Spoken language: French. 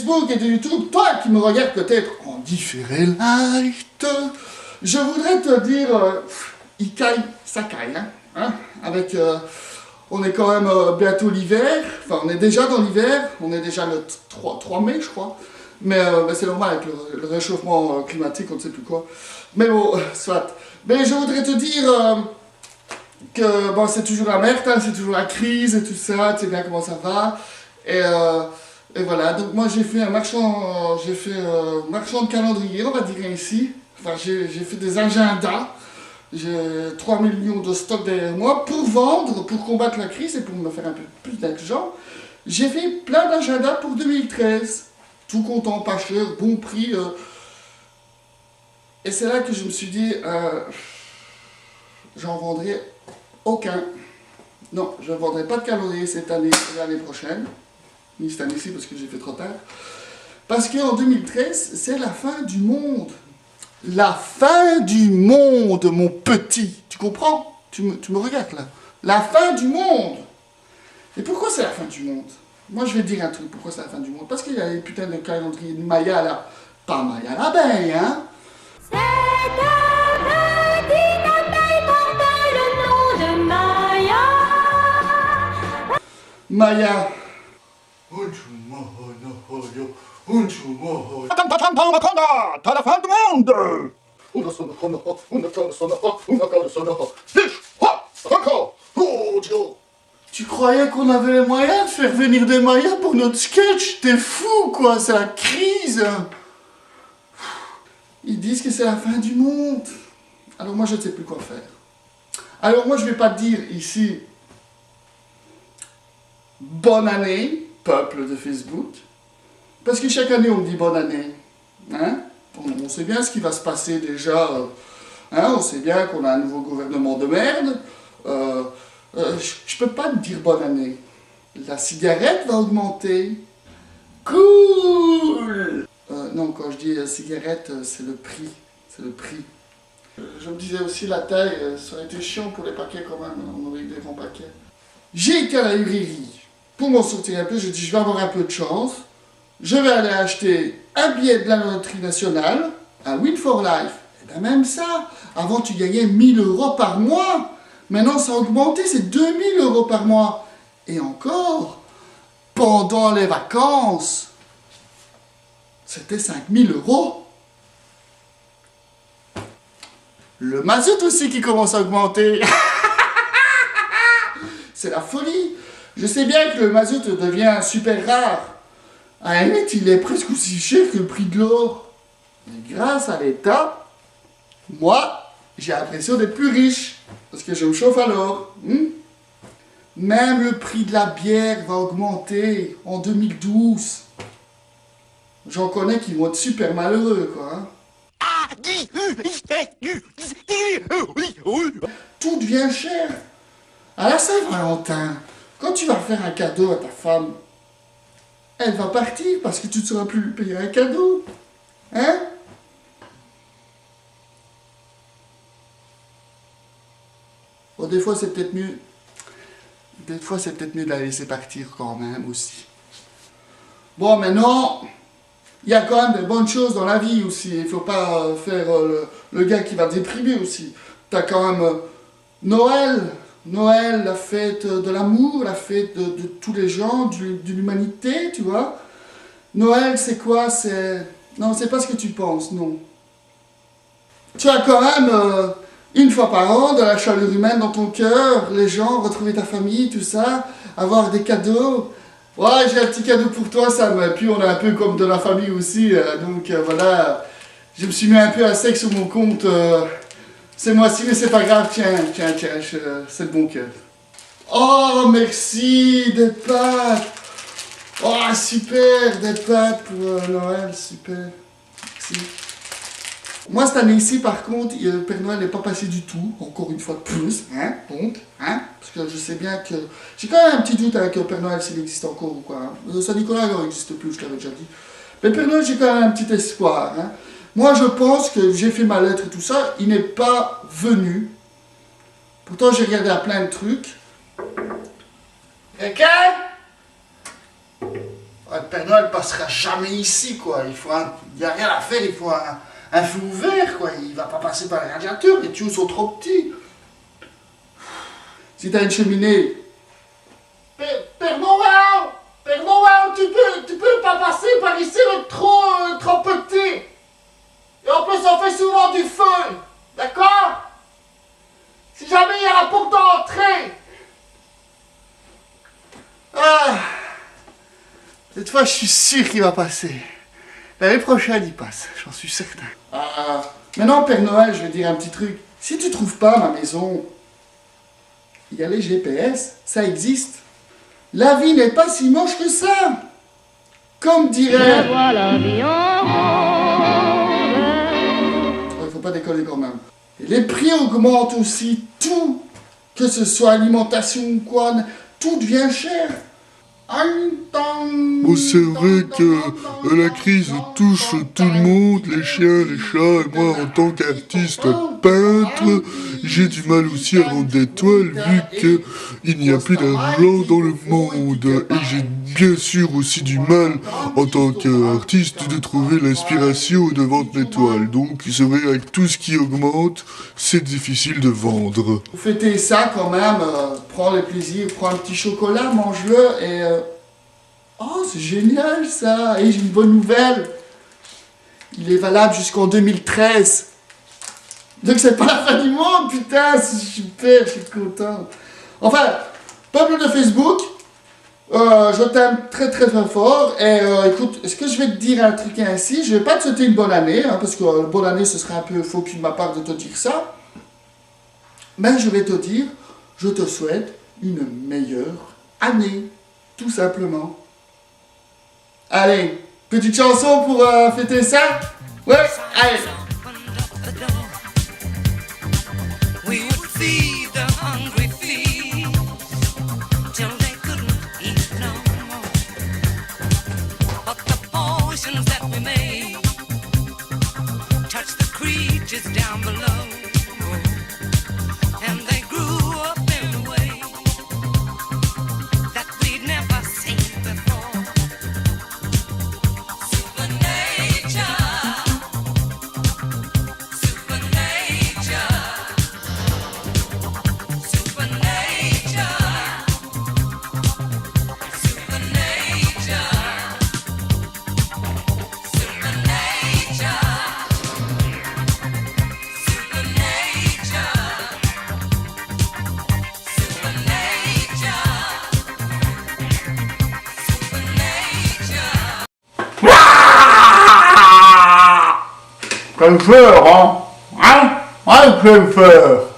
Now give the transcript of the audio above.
Facebook et de YouTube, toi qui me regardes peut-être en différé light, je voudrais te dire, il caille, ça caille, hein, avec, on est quand même bientôt l'hiver, enfin on est déjà dans l'hiver, on est déjà le 3 mai je crois, mais c'est normal avec le réchauffement climatique, on ne sait plus quoi, mais bon, soit. Mais je voudrais te dire que bon, c'est toujours la merde, hein, c'est toujours la crise et tout ça, tu sais bien comment ça va, et voilà, donc moi j'ai fait un marchand de calendrier, on va dire ici, enfin j'ai fait des agendas. J'ai 3 millions de stocks derrière moi pour vendre, pour combattre la crise et pour me faire un peu plus d'argent. J'ai fait plein d'agendas pour 2013. Tout content, pas cher, bon prix. Et c'est là que je me suis dit, j'en vendrai aucun. Non, je ne vendrai pas de calendrier cette année et l'année prochaine. Ni cette année-ci parce que j'ai fait trop tard. Parce qu'en 2013, c'est la fin du monde. La fin du monde, mon petit. Tu comprends? Tu me regardes là. La fin du monde. Et pourquoi c'est la fin du monde? Moi, je vais te dire un truc. Pourquoi c'est la fin du monde? Parce qu'il y a les putains de calendriers de Maya là. Pas Maya l'abeille, hein? C'est un petit abeille porte le nom de Maya. Maya. T'as la fin du monde! Tu croyais qu'on avait les moyens de faire venir des Mayas pour notre sketch? T'es fou quoi, c'est la crise! Ils disent que c'est la fin du monde. Alors moi je ne sais plus quoi faire. Alors moi je vais pas te dire ici bonne année, peuple de Facebook. Parce que chaque année, on me dit bonne année. Hein? On sait bien ce qui va se passer déjà. Hein? On sait bien qu'on a un nouveau gouvernement de merde. Je peux pas te dire bonne année. La cigarette va augmenter. Cool! Non, quand je dis cigarette, c'est le prix. C'est le prix. Je me disais aussi la taille, ça aurait été chiant pour les paquets quand même. On aurait eu des grands paquets. J'ai été à la librairie. Pour m'en sortir un peu, je dis je vais avoir un peu de chance. Je vais aller acheter un billet de la loterie nationale, un Win for Life. Et bien même ça, avant tu gagnais 1000 € par mois. Maintenant ça a augmenté, c'est 2000 € par mois. Et encore, pendant les vacances, c'était 5000 €. Le mazout aussi qui commence à augmenter. C'est la folie. Je sais bien que le mazout devient super rare. À la limite, il est presque aussi cher que le prix de l'or. Mais grâce à l'État, moi, j'ai l'impression d'être plus riche. Parce que je me chauffe à l'or. Même le prix de la bière va augmenter en 2012. J'en connais qui vont être super malheureux, quoi. Hein. Tout devient cher. À la Saint-Valentin, quand tu vas faire un cadeau à ta femme, elle va partir parce que tu ne sauras plus lui payer un cadeau. Hein? Bon, des fois, c'est peut-être mieux. Des fois, c'est peut-être mieux de la laisser partir quand même aussi. Bon, maintenant, il y a quand même des bonnes choses dans la vie aussi. Il ne faut pas faire le gars qui va déprimer aussi. T'as quand même Noël. Noël, la fête de l'amour, la fête de tous les gens, de l'humanité, tu vois. Noël, c'est quoi? Non, c'est pas ce que tu penses, non. Tu as quand même, une fois par an, de la chaleur humaine dans ton cœur, les gens, retrouver ta famille, tout ça, avoir des cadeaux. Ouais, j'ai un petit cadeau pour toi, Sam. Et puis on est un peu comme de la famille aussi, donc voilà. Je me suis mis un peu à sec sur mon compte. C'est moi-ci, mais c'est pas grave, tiens, c'est de bon cœur. Oh, merci, des pâtes. Oh, super, des pâtes pour Noël, super. Merci. Moi, cette année-ci, par contre, le Père Noël n'est pas passé du tout, encore une fois de plus, hein, donc, hein, parce que je sais bien que... J'ai quand même un petit doute avec le Père Noël s'il existe encore ou quoi. Hein. Saint-Nicolas, il n'existe plus, je l'avais déjà dit. Mais le Père Noël, j'ai quand même un petit espoir, hein. Moi, je pense que j'ai fait ma lettre et tout ça, il n'est pas venu. Pourtant, j'ai regardé à plein de trucs. Quelqu'un? Le Père Noël passera jamais ici, quoi. Il n'y a rien à faire, il faut un feu ouvert, quoi. Il va pas passer par les radiateurs, les tuyaux sont trop petits. Si t'as une cheminée... Père Noël, tu peux pas passer par ici, le trop petit. Et en plus, on fait souvent du feu, d'accord? Si jamais il y a la porte d'entrée. Ah, cette fois, je suis sûr qu'il va passer. L'année prochaine, il passe, j'en suis certain. Maintenant, Père Noël, je vais dire un petit truc. Si tu trouves pas ma maison, il y a les GPS, ça existe. La vie n'est pas si moche que ça. Comme dirait... Je vois la vie en rose. Il faut pas décoller quand même. Et les prix augmentent aussi, tout. Que ce soit alimentation ou quoi, tout devient cher. Bon, c'est vrai que la crise touche tout le monde, les chiens, les chats, et moi en tant qu'artiste peintre, j'ai du mal aussi à vendre des toiles vu qu'il n'y a plus d'argent dans le monde. Et j'ai bien sûr aussi du mal en tant qu'artiste de trouver l'inspiration de vendre mes toiles. Donc c'est vrai avec tout ce qui augmente, c'est difficile de vendre. Vous fêtez ça quand même, prends le plaisir, prends un petit chocolat, mange-le et... Oh, c'est génial ça! Et j'ai une bonne nouvelle! Il est valable jusqu'en 2013. Donc c'est pas la fin du monde, putain! C'est super, je suis content. Enfin, peuple de Facebook, je t'aime très très très fort. Et écoute, est-ce que je vais te dire un truc ainsi? Je vais pas te souhaiter une bonne année, hein, parce que bonne année, ce serait un peu faux de ma part de te dire ça. Mais je vais te dire, je te souhaite une meilleure année, tout simplement. Allez, petite chanson pour fêter ça? Ouais, allez. We would feed the hungry feet till they couldn't eat no more. But the potions that we made touched the creatures down below, and they grew up in a way that we'd never seen before. Quelle fleur, hein? Hein? Ouais, quelle fleur!